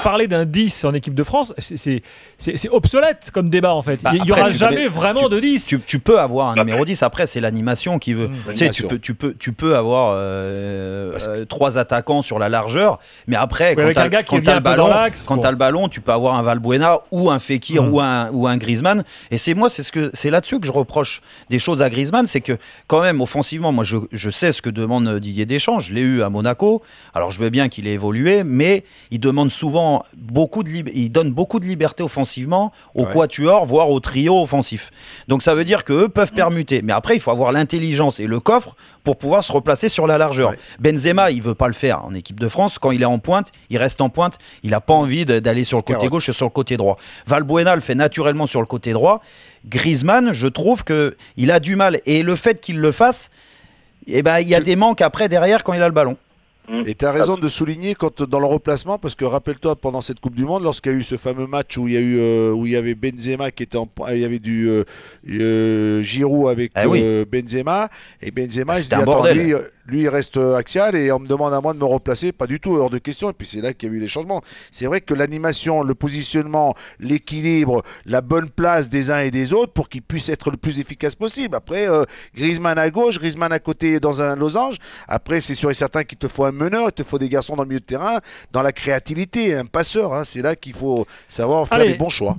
parler d'un 10 en équipe de France, c'est obsolète comme débat en fait. Il n'y aura jamais vraiment de 10. Tu peux avoir un numéro 10, après c'est l'animation qui veut. Tu sais, tu peux avoir 3 attaquants sur la largeur, mais après, quand tu as le ballon, tu peux avoir un Valbuena ou un Fekir ou un Griezmann. Et c'est là-dessus que je reproche des choses à Griezmann, c'est que quand même, offensivement, moi je sais ce que demande Didier Deschamps, je l'ai eu à Monaco, alors je veux bien qu'il ait évolué, mais il demande souvent il donne beaucoup de liberté offensivement au quatuor, voire au trio offensif. Donc ça veut dire qu'eux peuvent permuter, mais après il faut avoir l'intelligence et le coffre pour pouvoir se replacer sur la largeur. Benzema, il veut pas le faire en équipe de France, quand il est en pointe, il reste en pointe, il n'a pas envie d'aller sur le côté gauche et sur le côté droit. Valbuena le fait naturellement sur le côté droit. Griezmann, je trouve qu'il a du mal, et le fait qu'il le fasse, il y a des manques après derrière quand il a le ballon. Et tu as raison de souligner dans le replacement, parce que rappelle-toi, pendant cette Coupe du Monde, lorsqu'il y a eu ce fameux match où il y avait Benzema qui était il y avait du Giroud avec Benzema, et Benzema il se dit attends, lui il reste axial et on me demande à moi de me replacer, pas du tout, hors de question. Et puis c'est là qu'il y a eu les changements. C'est vrai que l'animation, le positionnement, l'équilibre, la bonne place des uns et des autres pour qu'ils puissent être le plus efficace possible. Après, Griezmann à gauche, Griezmann à côté dans un losange. Après, c'est sûr et certain qu'il te faut un meneur, il te faut des garçons dans le milieu de terrain, dans la créativité, un passeur. C'est là qu'il faut savoir faire les bons choix.